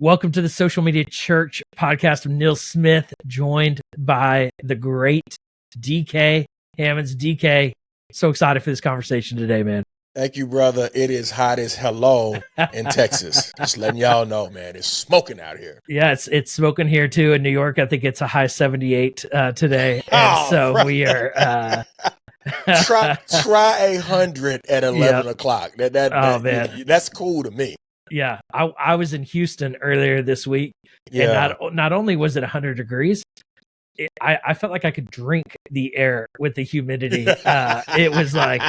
Welcome to the Social Media Church podcast of Neil Smith, joined by the great DK Hammonds. DK, so excited for this conversation today, man. Thank you, brother. It is hot as hello in Texas. Just letting y'all know, man. It's smoking out here. Yeah, it's smoking here too in New York. I think it's a high 78 today, and so right. we are. Try 100 at 11 o'clock. Man, that's cool to me. Yeah, I was in Houston earlier this week, Yeah. and not only was it 100 degrees, I felt like I could drink the air with the humidity. It was like,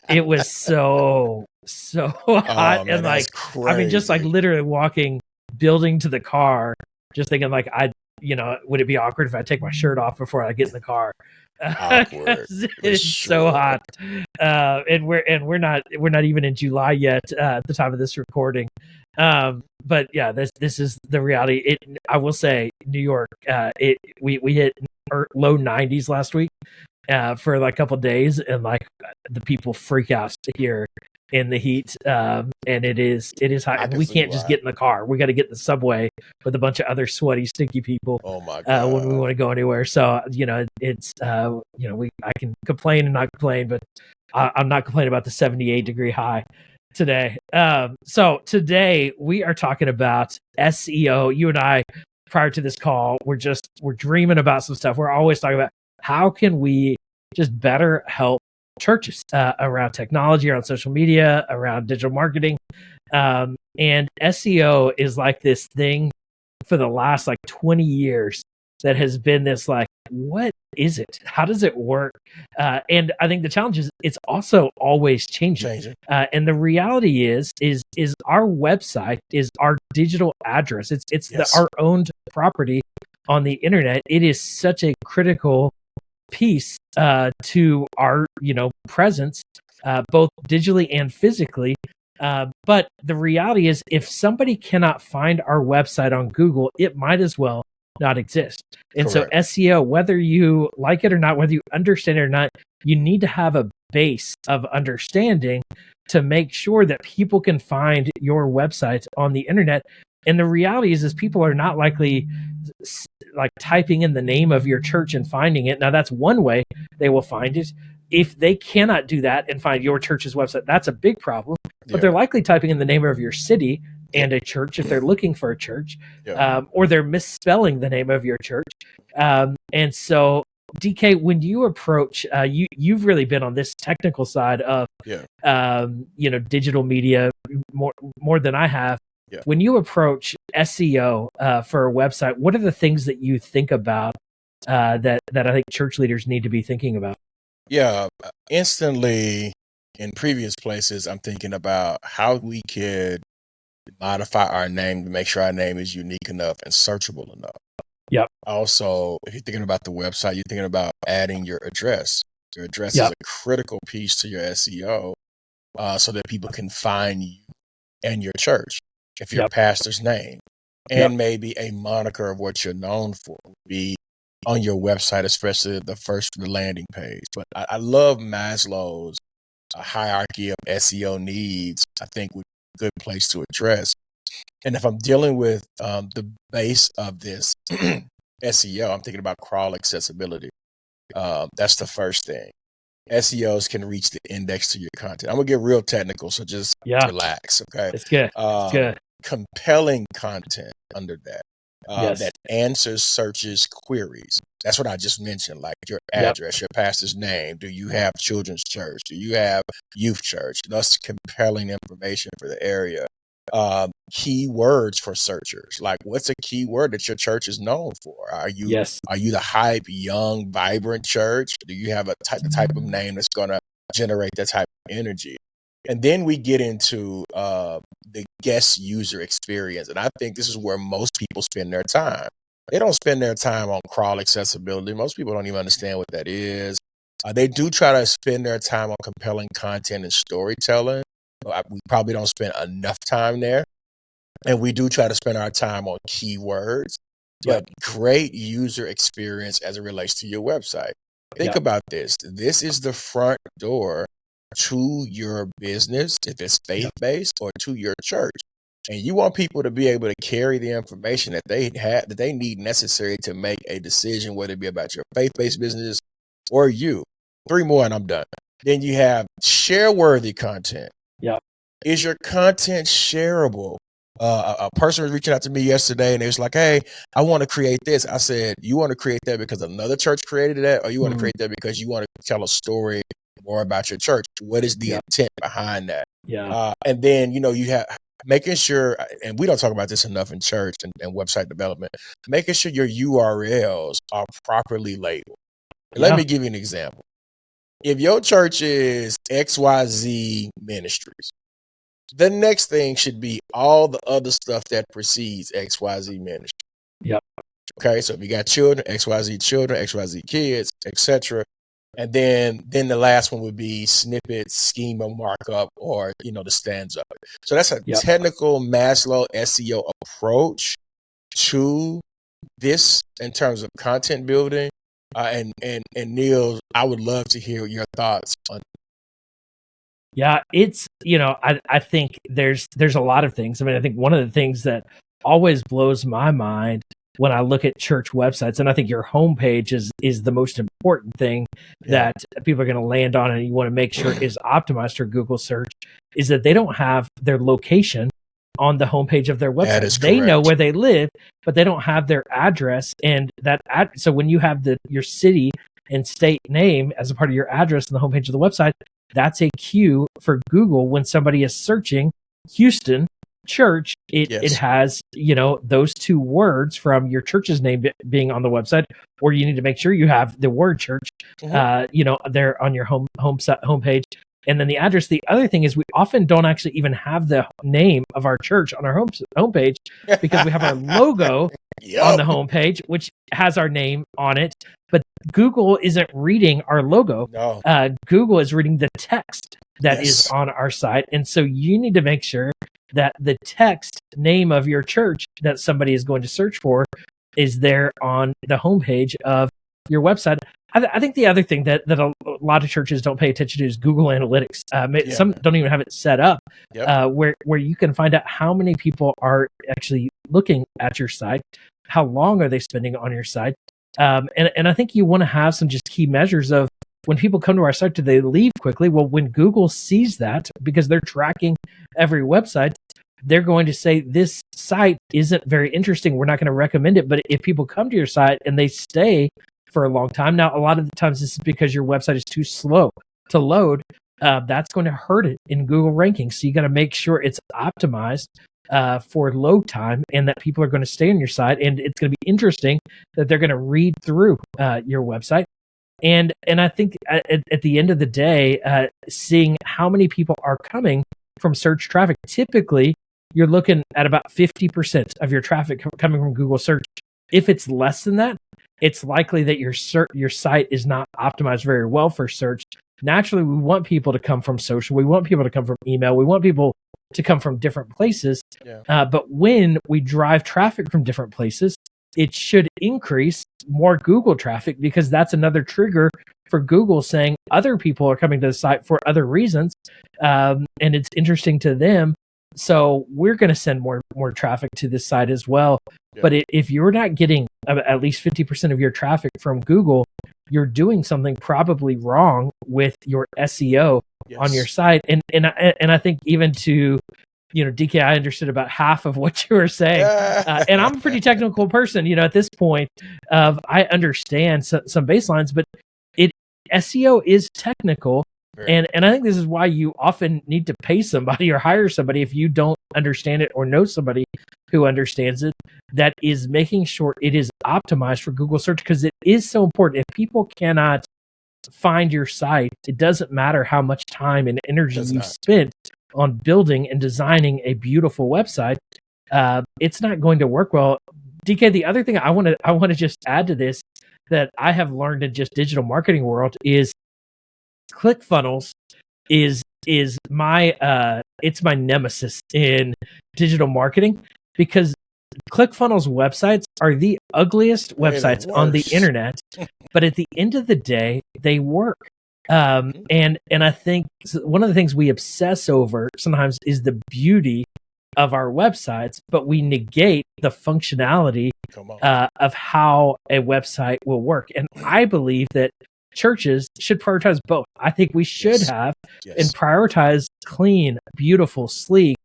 it was so hot, man, and like, crazy. I mean, just like literally walking building to the car, just thinking like, would it be awkward if I take my shirt off before I get in the car? Awkward. It's so hot, and we're not even in July yet at the time of this recording. But yeah, this is the reality. I will say, New York, we hit low 90s last week for like a couple of days, and like the people freak out here in the heat, and it is hot, and we can't just get in the car. We got to get in the subway with a bunch of other sweaty, stinky people. Oh my God. When we want to go anywhere. So it's I can complain and not complain, but I'm not complaining about the 78-degree high today. So today we are talking about SEO. You and I, prior to this call, we're dreaming about some stuff. We're always talking about how can we just better help churches around technology, around social media, around digital marketing. And SEO is like this thing for the last like 20 years that has been this like, what is it? How does it work? And I think the challenge is it's also always changing. And the reality is our website is our digital address. It's our owned property on the internet. It is such a critical piece to our presence, both digitally and physically. But the reality is, if somebody cannot find our website on Google, it might as well not exist. And Correct. So SEO, whether you like it or not, whether you understand it or not, you need to have a base of understanding to make sure that people can find your website on the internet. And the reality is people are not likely like typing in the name of your church and finding it. Now, that's one way they will find it. If they cannot do that and find your church's website, that's a big problem. But they're likely typing in the name of your city and a church if they're looking for a church, or they're misspelling the name of your church. And so, DK, when you approach, you've really been on this technical side of, digital media more than I have. Yeah. When you approach SEO for a website, what are the things that you think about that I think church leaders need to be thinking about? Yeah, instantly in previous places, I'm thinking about how we could modify our name to make sure our name is unique enough and searchable enough. Yep. Also, if you're thinking about the website, you're thinking about adding your address. Your address is a critical piece to your SEO, so that people can find you and your church. If your pastor's name and maybe a moniker of what you're known for would be on your website, especially the landing page. But I love Maslow's hierarchy of SEO needs. I think would be a good place to address. And if I'm dealing with the base of this SEO, I'm thinking about crawl accessibility. That's the first thing. SEOs can reach the index to your content. I'm gonna get real technical, so just relax. Okay, it's good. It's good. Compelling content under that. That answers searches queries. That's what I just mentioned, like your address, your pastor's name. Do you have children's church? Do you have youth church? That's compelling information for the area. Keywords for searchers. Like, what's a keyword that your church is known for? Are you the hype, young, vibrant church? Do you have the type of name that's going to generate that type of energy? And then we get into the guest user experience. And I think this is where most people spend their time. They don't spend their time on crawl accessibility. Most people don't even understand what that is. They do try to spend their time on compelling content and storytelling. We probably don't spend enough time there. And we do try to spend our time on keywords, but great user experience as it relates to your website. Think about this. This is the front door to your business, if it's faith-based, or to your church. and you want people to be able to carry the information that they need necessary to make a decision, whether it be about your faith-based business or you. 3 more and I'm done. Then you have share-worthy content. Yeah. Is your content shareable? A person was reaching out to me yesterday and they was like, hey, I want to create this. I said, you want to create that because another church created that, or you want to create that because you want to tell a story more about your church? What is the intent behind that? Yeah. And then, you have making sure, and we don't talk about this enough in church and website development, making sure your URLs are properly labeled. Let me give you an example. If your church is XYZ Ministries, the next thing should be all the other stuff that precedes XYZ Ministry. Yep. Okay, so if you got children, XYZ kids, etc. And then the last one would be snippet, schema, markup, or the stanza. So that's a technical Maslow SEO approach to this in terms of content building. And Neil, I would love to hear your thoughts on. Yeah, it's, I think there's a lot of things. I mean, I think one of the things that always blows my mind when I look at church websites, and I think your homepage is the most important thing that people are going to land on, and you want to make sure is optimized for Google search, is that they don't have their location on the homepage of their website. That is they correct. know where they live, but they don't have their address. And so when you have your city and state name as a part of your address on the homepage of the website, that's a cue for Google when somebody is searching Houston church. It has, those 2 words from your church's name being on the website, or you need to make sure you have the word church, there on your homepage. And then the address. The other thing is we often don't actually even have the name of our church on our homepage because we have our logo on the homepage, which has our name on it. But Google isn't reading our logo. No. Google is reading the text that is on our site. And so you need to make sure that the text name of your church that somebody is going to search for is there on the homepage of your website. I think the other thing that a lot of churches don't pay attention to is Google Analytics. Some don't even have it set up where you can find out how many people are actually looking at your site, how long are they spending on your site. And I think you want to have some just key measures of when people come to our site, do they leave quickly? Well, when Google sees that, because they're tracking every website, they're going to say, this site isn't very interesting. We're not going to recommend it. But if people come to your site and they stay for a long time, now, a lot of the times this is because your website is too slow to load. That's going to hurt it in Google rankings. So you got to make sure it's optimized for load time and that people are going to stay on your site. And it's going to be interesting that they're going to read through your website. And I think at the end of the day, seeing how many people are coming from search traffic, typically you're looking at about 50% of your traffic coming from Google search. If it's less than that, it's likely that your site is not optimized very well for search. Naturally, we want people to come from social. We want people to come from email. We want people to come from different places. But when we drive traffic from different places, it should increase more Google traffic, because that's another trigger for Google saying other people are coming to the site for other reasons. And it's interesting to them. So we're going to send more traffic to this site as well. But if you're not getting at least 50% of your traffic from Google, you're doing something probably wrong with your SEO on your site. And I think even to, DK, I understood about half of what you were saying. And I'm a pretty technical person, at this point. I understand some baselines, but SEO is technical. And I think this is why you often need to pay somebody or hire somebody if you don't understand it, or know somebody who understands it, that is making sure it is optimized for Google search, because it is so important. If people cannot find your site, it doesn't matter how much time and energy you spent on building and designing a beautiful website. It's not going to work well. DK, the other thing I want to just add to this that I have learned in just digital marketing world is ClickFunnels is my it's my nemesis in digital marketing, because ClickFunnels websites are the ugliest websites on the internet, but at the end of the day, they work. And I think one of the things we obsess over sometimes is the beauty of our websites, but we negate the functionality of how a website will work. And I believe that churches should prioritize both. I think we should have and prioritize clean, beautiful, sleek,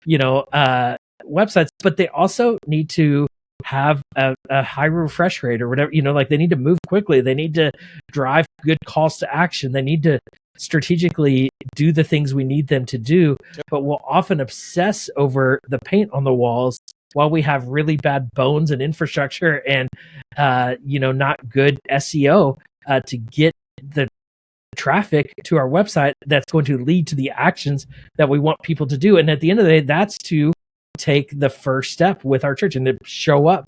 websites, but they also need to have a high refresh rate or whatever, like they need to move quickly. They need to drive good calls to action. They need to strategically do the things we need them to do, but we'll often obsess over the paint on the walls while we have really bad bones and infrastructure and, not good SEO to get the traffic to our website that's going to lead to the actions that we want people to do. And at the end of the day, that's to take the first step with our church and to show up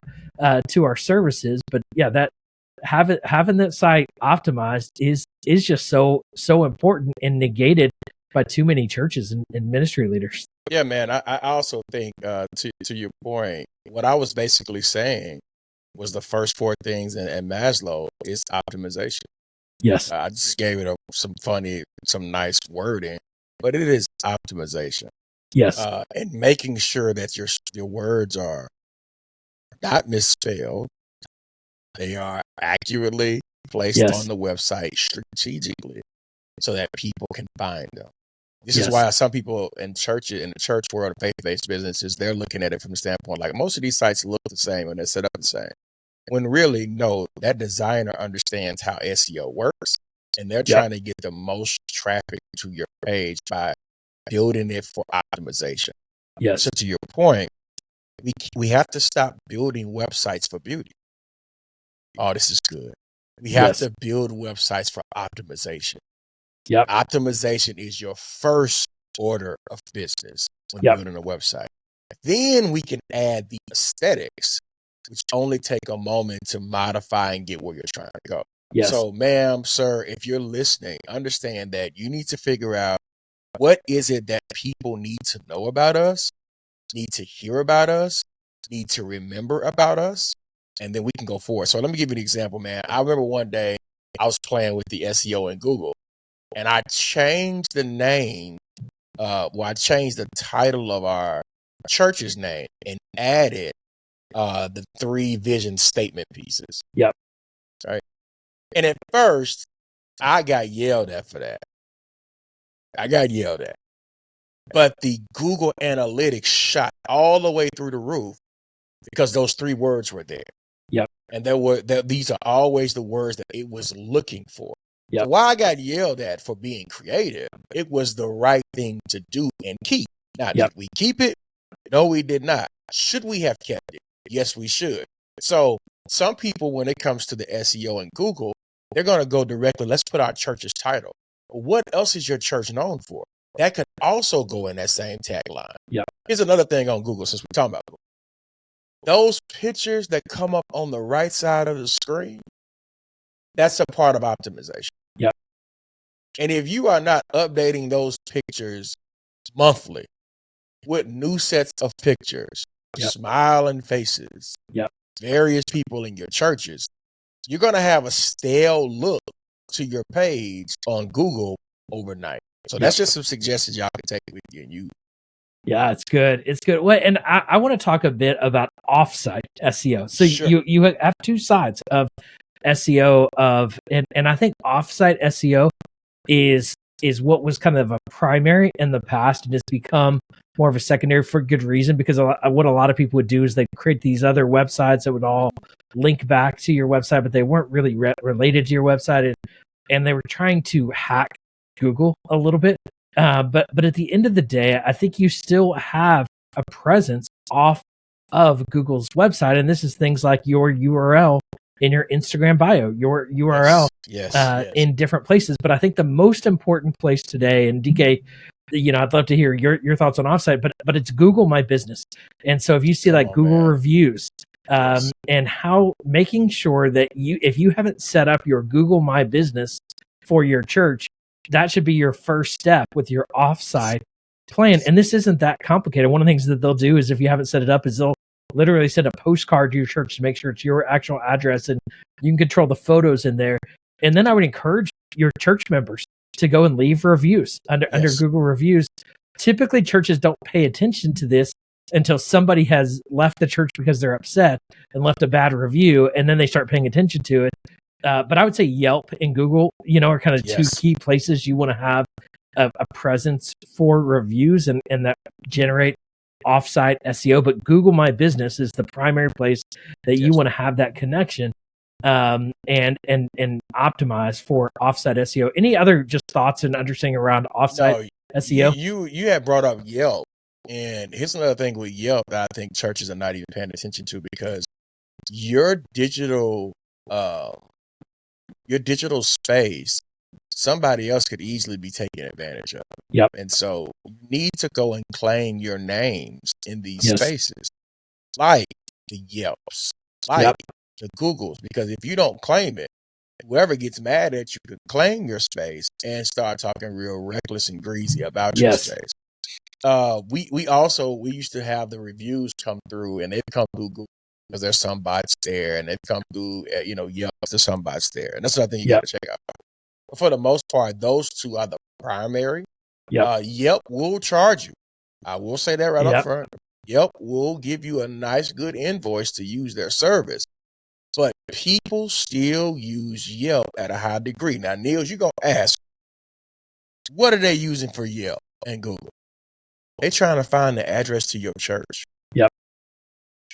to our services. But yeah, that having that site optimized is just so important and negated by too many churches and ministry leaders. Yeah, man. I also think to your point, what I was basically saying was the first four things in Maslow is optimization. Yes. I just gave it some nice wording, but it is optimization. Yes. And making sure that your words are not misspelled. They are accurately placed on the website strategically so that people can find them. This is why some people in the church world, faith-based businesses, they're looking at it from the standpoint like most of these sites look the same and they're set up the same. When really, no, that designer understands how SEO works and they're trying to get the most traffic to your page by building it for optimization. Yes. So to your point, we have to stop building websites for beauty. Oh, this is good. We have to build websites for optimization. Yep. Optimization is your first order of business when building a website. Then we can add the aesthetics, which only take a moment to modify and get where you're trying to go. Yes. So, ma'am, sir, if you're listening, understand that you need to figure out what is it that people need to know about us, need to hear about us, need to remember about us, and then we can go forward. So let me give you an example, man. I remember one day I was playing with the SEO in Google, and I changed the name. I changed the title of our church's name and added the 3 vision statement pieces. Yep. Right. And at first, I got yelled at for that. But the Google Analytics shot all the way through the roof because those 3 words were there. Yep. And these are always the words that it was looking for. Yep. So while I got yelled at for being creative, it was the right thing to do and keep. Now, did we keep it? No, we did not. Should we have kept it? Yes, we should. So some people, when it comes to the SEO in Google, they're going to go directly, let's put our church's title. What else is your church known for? That could also go in that same tagline. Yeah. Here's another thing on Google since we're talking about Google. Those pictures that come up on the right side of the screen, that's a part of optimization. Yeah. And if you are not updating those pictures monthly with new sets of pictures, smiling faces, various people in your churches, you're going to have a stale look to your page on Google overnight. So that's just some suggestions y'all can take with you and use. Yeah, it's good. It's good. Well, and I want to talk a bit about offsite SEO. So you have 2 sides of SEO and I think offsite SEO is what was kind of a primary in the past and has become more of a secondary for good reason, because what a lot of people would do is they create these other websites that would all link back to your website, but they weren't really related to your website, and they were trying to hack Google a little bit. But at the end of the day, I think you still have a presence off of Google's website, and this is things like your URL in your Instagram bio, your URL in different places. But I think the most important place today, and DK, I'd love to hear your thoughts on offsite, but it's Google My Business. And so if you see Google reviews, and how making sure that if you haven't set up your Google My Business for your church, that should be your first step with your offsite plan. And this isn't that complicated. One of the things that they'll do is, if you haven't set it up, is they'll literally send a postcard to your church to make sure it's your actual address, and you can control the photos in there. And then I would encourage your church members to go and leave reviews under Google reviews. Typically, churches don't pay attention to this until somebody has left the church because they're upset and left a bad review, and then they start paying attention to it. But I would say Yelp and Google, are kind of two key places you want to have a presence for reviews and that generate offsite SEO. But Google My Business is the primary place that you want to have that connection and optimize for offsite SEO. Any other just thoughts and understanding around offsite SEO? You had brought up Yelp, and here's another thing with Yelp that I think churches are not even paying attention to, because your digital space, somebody else could easily be taking advantage of. Yep. And so you need to go and claim your names in these spaces, like the Yelps, like the Googles, because if you don't claim it, whoever gets mad at you could claim your space and start talking real reckless and greasy about your space. We used to have the reviews come through, and they've come through Google because there's some bots there, and they've come through Yelp, there's some bots there, and that's another thing you got to check out. But for the most part, those two are the primary. Yelp will charge you. I will say that right up front. Yelp will give you a nice, good invoice to use their service. But people still use Yelp at a high degree. Now, Niels, you're going to ask, what are they using for Yelp and Google? They're trying to find the address to your church.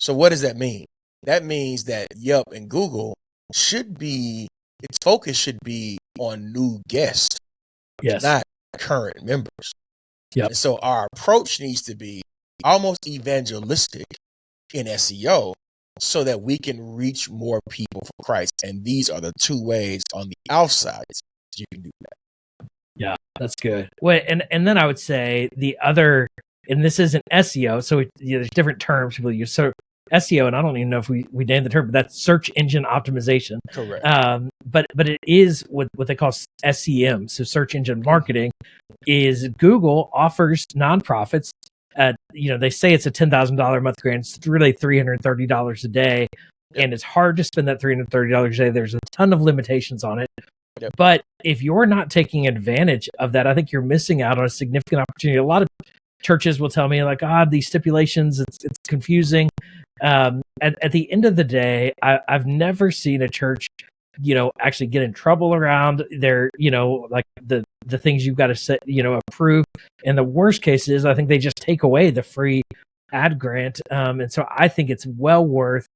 So what does that mean? That means that Yelp and Google its focus should be on new guests, not current members. And so our approach needs to be almost evangelistic in SEO so that we can reach more people for Christ. And these are the two ways on the outside you can do that. Yeah, that's good. Well, and then I would say the other, and this isn't SEO, so there's different terms people use. So SEO, and I don't even know if we named the term, but that's search engine optimization. Correct. But it is what they call SEM, so search engine marketing. Is Google offers nonprofits. They say it's a $10,000 a month grant. It's really $330 a day, and it's hard to spend that $330 a day. There's a ton of limitations on it. But if you're not taking advantage of that, I think you're missing out on a significant opportunity. A lot of churches will tell me, like, these stipulations, it's confusing. At the end of the day, I've never seen a church, actually get in trouble around their, like the things you've got to set, approve. And the worst case is, I think they just take away the free ad grant. And so I think it's well worth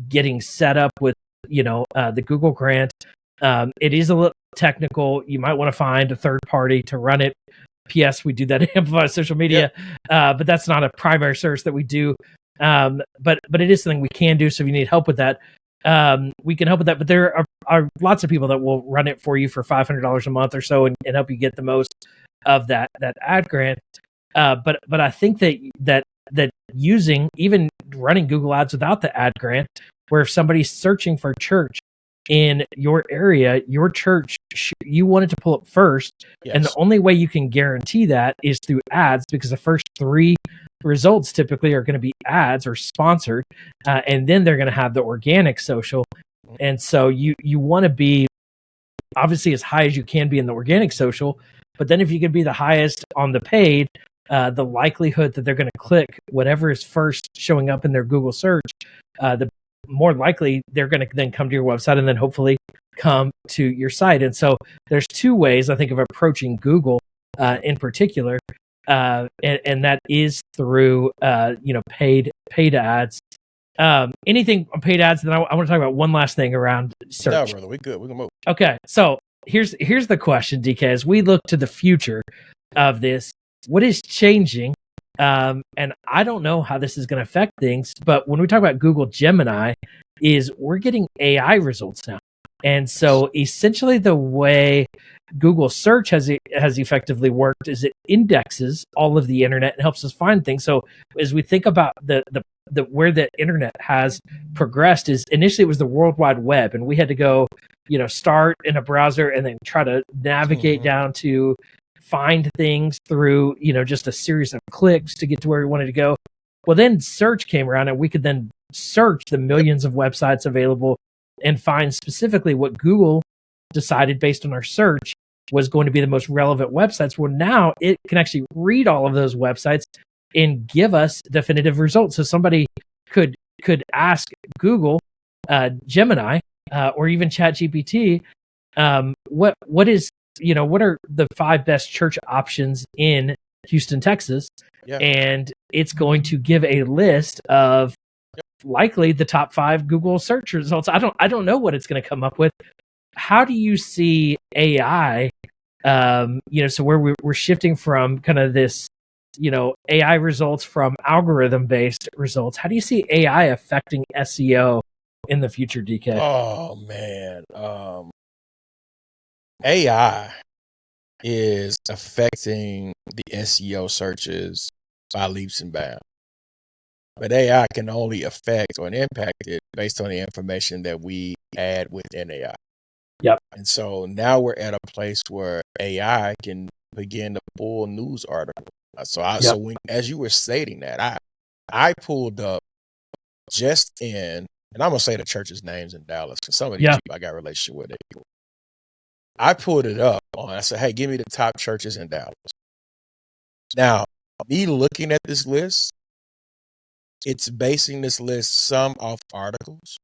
getting set up with, the Google grant. It is a little technical. You might want to find a third party to run it. P.S. We do that at Amplify Social Media, but that's not a primary service that we do. But it is something we can do. So if you need help with that, we can help with that. But there are lots of people that will run it for you for $500 a month or so and help you get the most of that ad grant. But I think that using, even running Google ads without the ad grant, where if somebody's searching for a church in your area, your church, you want it to pull up first. And the only way you can guarantee that is through ads, because the first 3 results typically are going to be ads or sponsored, and then they're going to have the organic social. And so you want to be obviously as high as you can be in the organic social, but then if you can be the highest on the paid, the likelihood that they're going to click whatever is first showing up in their Google search, the more likely they're going to then come to your website and then hopefully come to your site. And so there's 2 ways I think of approaching Google in particular. And that is through paid ads. Anything on paid ads. Then I want to talk about one last thing around search. No, brother, we good. We can move. Okay, so here's the question, DK. As we look to the future of this, what is changing? And I don't know how this is going to affect things, but when we talk about Google Gemini, is we're getting AI results now. And so essentially the way Google search has effectively worked is it indexes all of the internet and helps us find things. So as we think about the where the internet has progressed, is initially it was the World Wide Web, and we had to go, start in a browser and then try to navigate down to find things through, just a series of clicks to get to where we wanted to go. Well, then search came around and we could then search the millions of websites available and find specifically what Google decided based on our search was going to be the most relevant websites. Well, now it can actually read all of those websites and give us definitive results. So somebody could ask Google, Gemini, or even ChatGPT, what is, what are the 5 best church options in Houston, Texas? Yeah. And it's going to give a list of likely the top 5 Google search results. I don't know what it's going to come up with. How do you see AI? So where we're shifting from kind of this, AI results from algorithm based results. How do you see AI affecting SEO in the future, DK? Oh man, AI is affecting the SEO searches by leaps and bounds. But AI can only affect or impact it based on the information that we add within AI. Yep. And so now we're at a place where AI can begin to pull news articles. So when, as you were stating that, I pulled up just in, and I'm gonna say the church's names in Dallas because some of these people I got a relationship with. I pulled it up on. I said, "Hey, give me the top churches in Dallas." Now, me looking at this list, it's basing this list some off articles,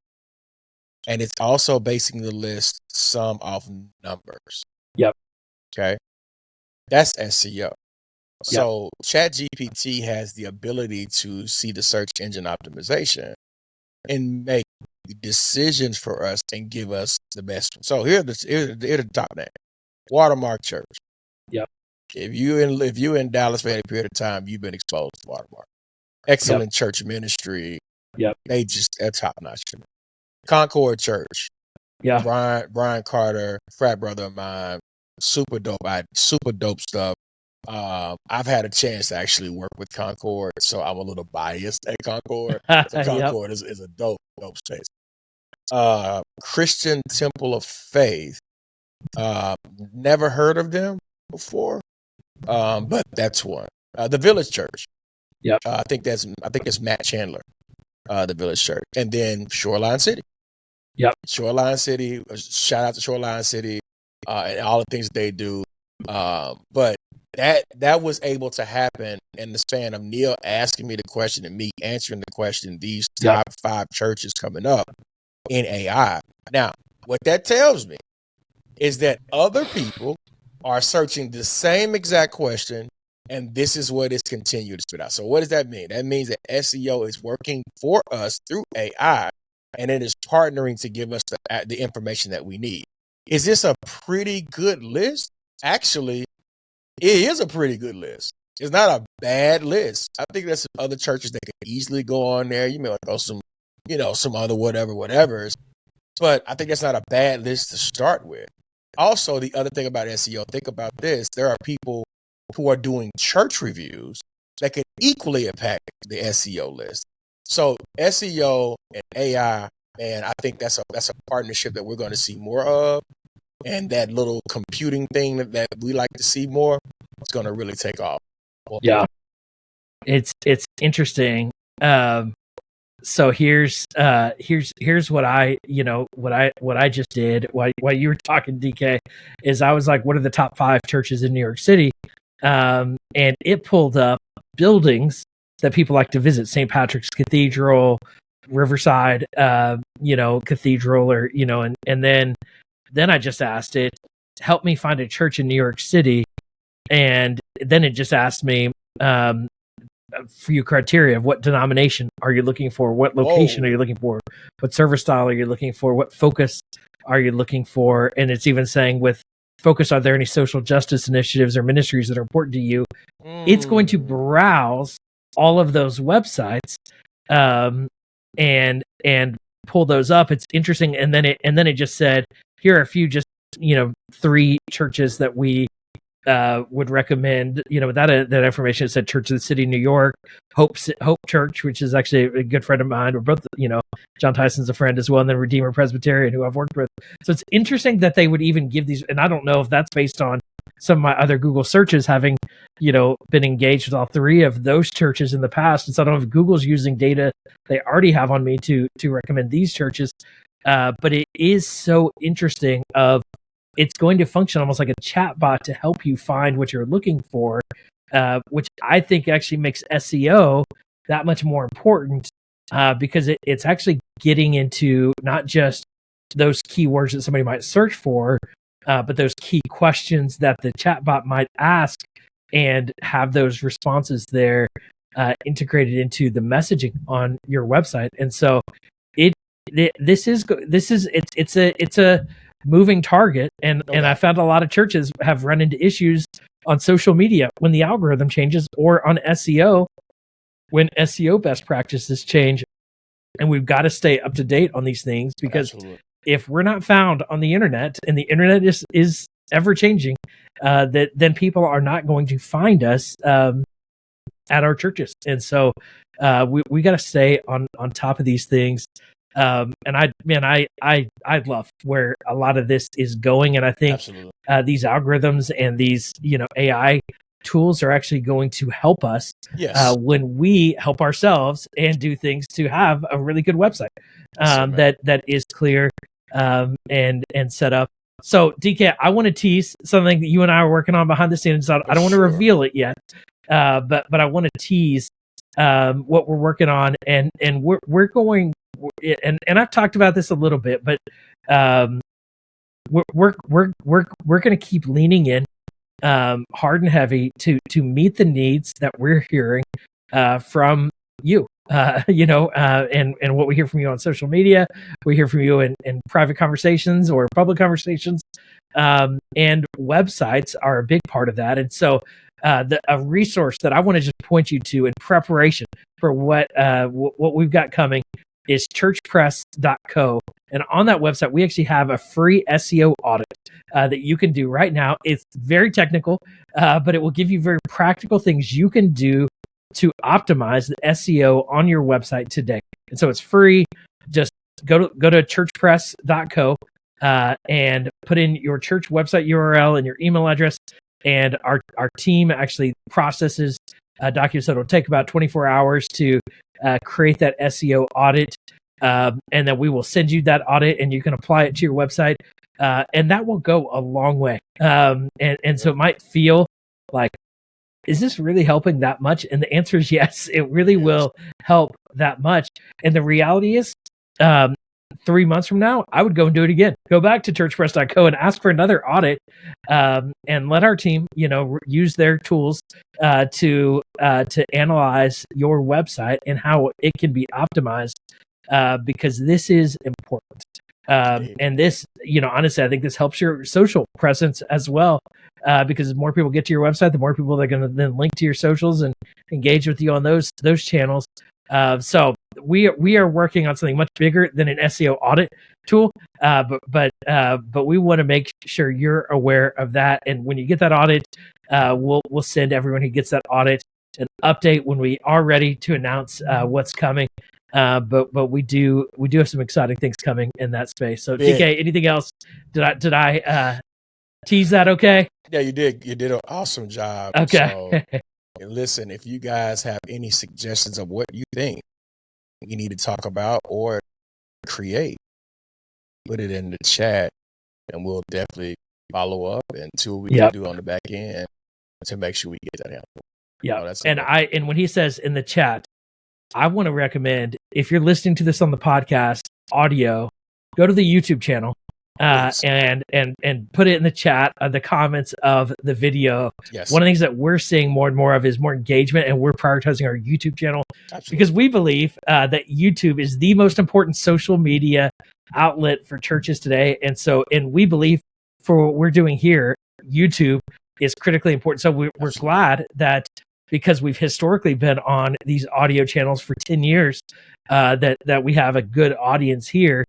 and it's also basing the list some off numbers. Yep. Okay. That's SEO. So ChatGPT has the ability to see the search engine optimization and make decisions for us and give us the best one. So here's the top name. Watermark Church. Yep. If you in Dallas for any period of time, you've been exposed to Watermark. Excellent church ministry. Yep. They're top notch. Concord Church. Yeah. Brian Carter, frat brother of mine, super dope stuff. I've had a chance to actually work with Concord, so I'm a little biased at Concord. So Concord is a dope space. Christian Temple of Faith. Never heard of them before, but that's one. The Village Church. Yep. I think it's Matt Chandler. The Village Church, and then Shoreline City. Yep. Shoreline City. Shout out to Shoreline City and all the things that they do. But that was able to happen in the span of Neil asking me the question and me answering the question. These top 5 churches coming up in AI. Now, what that tells me is that other people are searching the same exact question, and this is what it's continued to spit out. So what does that mean? That means that SEO is working for us through AI, and it is partnering to give us the information that we need. Is this a pretty good list? Actually, it is a pretty good list. It's not a bad list. I think there's some other churches that could easily go on there. You may want to go some other whatever's. But I think that's not a bad list to start with. Also, the other thing about SEO, think about this. There are people who are doing church reviews that can equally impact the SEO list. So SEO and AI, man, I think that's a partnership that we're going to see more of. And that little computing thing that we like to see more, it's going to really take off. Yeah. It's interesting. So here's what I just did while you were talking, DK, is I was like, what are the top 5 churches in New York City? And it pulled up buildings that people like to visit: St. Patrick's Cathedral, Riverside, Cathedral, or and then I just asked it, help me find a church in New York City, and then it just asked me a few criteria of what denomination are you looking for, what location are you looking for, what service style are you looking for, what focus are you looking for, and it's even saying with focus, are there any social justice initiatives or ministries that are important to you? It's going to browse all of those websites and pull those up. It's interesting, and then it just said, here are a few, just 3 churches that we would recommend. That information. It said Church of the City, New York, Hope Church, which is actually a good friend of mine. We're both, John Tyson's a friend as well, and then Redeemer Presbyterian, who I've worked with. So it's interesting that they would even give these, and I don't know if that's based on some of my other Google searches having, been engaged with all 3 of those churches in the past. And so I don't know if Google's using data they already have on me to recommend these churches. But it is so interesting it's going to function almost like a chat bot to help you find what you're looking for. which I think actually makes SEO that much more important, because it's actually getting into not just those keywords that somebody might search for, but those key questions that the chatbot might ask, and have those responses there integrated into the messaging on your website. And so this is it's a moving target, and I found a lot of churches have run into issues on social media when the algorithm changes, or on SEO when SEO best practices change. And we've got to stay up to date on these things, because if we're not found on the internet, and the internet is ever changing, then people are not going to find us at our churches. And so we got to stay on top of these things. And I love where a lot of this is going, and I think these algorithms and these AI tools are actually going to help us when we help ourselves and do things to have a really good website that is clear and set up. So DK, I want to tease something that you and I are working on behind the scenes. I don't want to reveal it yet, but I want to tease what we're working on, and we're going. And I've talked about this a little bit, but we're going to keep leaning in hard and heavy to meet the needs that we're hearing from you, and what we hear from you on social media. We hear from you in private conversations or public conversations, and websites are a big part of that. And so a resource that I want to just point you to in preparation for what we've got coming is churchpress.co. And on that website, we actually have a free SEO audit that you can do right now. It's very technical, but it will give you very practical things you can do to optimize the SEO on your website today. And so it's free. Just go to churchpress.co and put in your church website URL and your email address. And our team actually processes documents that will take about 24 hours to create that SEO audit. And then we will send you that audit, and you can apply it to your website. And that will go a long way. And so it might feel like, is this really helping that much? And the answer is yes, it really will help that much. And the reality is, 3 months from now, I would go and do it again. Go back to churchpress.co and ask for another audit, and let our team, use their tools to analyze your website and how it can be optimized, because this is important. And this, honestly, I think this helps your social presence as well, because the more people get to your website, the more people that are going to then link to your socials and engage with you on those channels. So we are working on something much bigger than an SEO audit tool, but we want to make sure you're aware of that. And when you get that audit, we'll send everyone who gets that audit an update when we are ready to announce what's coming. But we do have some exciting things coming in that space. So DK, anything else? Did I tease that okay? Yeah, you did. You did an awesome job. Okay. So, listen, if you guys have any suggestions of what you think we need to talk about or create, put it in the chat, and we'll definitely follow up and see what we can do on the back end to make sure we get that handled. Yeah, and when he says in the chat, I want to recommend, if you're listening to this on the podcast audio, go to the YouTube channel and put it in the chat, the comments of the video. Yes. One of the things that we're seeing more and more of is more engagement, and we're prioritizing our YouTube channel. Absolutely. Because we believe that YouTube is the most important social media outlet for churches today. And we believe for what we're doing here, YouTube is critically important. So we're glad that, because we've historically been on these audio channels for 10 years, that we have a good audience here.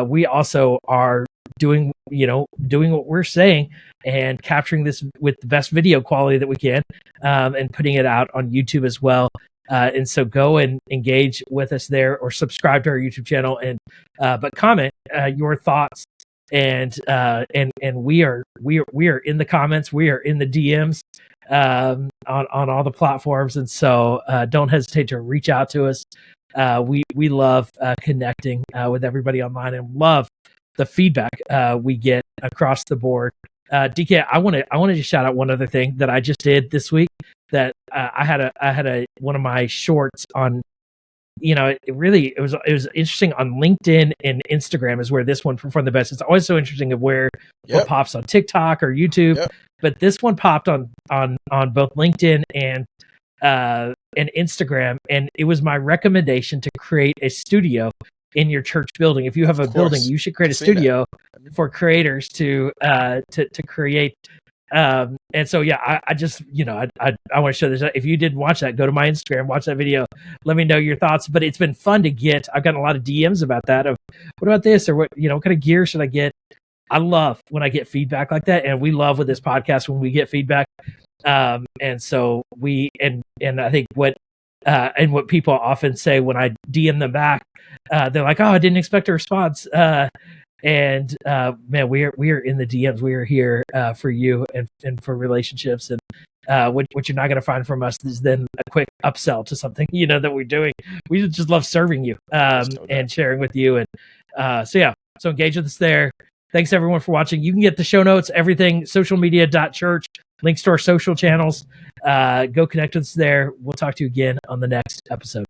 We also are doing what we're saying and capturing this with the best video quality that we can, and putting it out on YouTube as well. And so go and engage with us there, or subscribe to our YouTube channel, and but comment your thoughts. And we are in the comments, we are in the DMs on all the platforms, and so don't hesitate to reach out to us. We love connecting with everybody online, and love the feedback we get across the board. DK, I want to just shout out one other thing that I just did this week that I had a one of my shorts on, it was interesting on LinkedIn and Instagram is where this one performed the best. It's always so interesting of where what pops on TikTok or YouTube, but this one popped on both LinkedIn and Instagram, and it was my recommendation to create a studio in your church building. If you have a building, you should create a studio for creators to create. And so, I just, I want to show this. If you didn't watch that, go to my Instagram, watch that video. Let me know your thoughts. But it's been fun to get. I've gotten a lot of DMs about that. Of what about this, or what kind of gear should I get? I love when I get feedback like that, and we love with this podcast when we get feedback. And so and I think what people often say when I DM them back, they're like, "Oh, I didn't expect a response." Man, we are in the DMs. We are here for you and for relationships. And what you're not going to find from us is then a quick upsell to something that we're doing. We just love serving you and sharing with you. And so engage with us there. Thanks everyone for watching. You can get the show notes, everything, socialmedia.church, links to our social channels. Go connect with us there. We'll talk to you again on the next episode.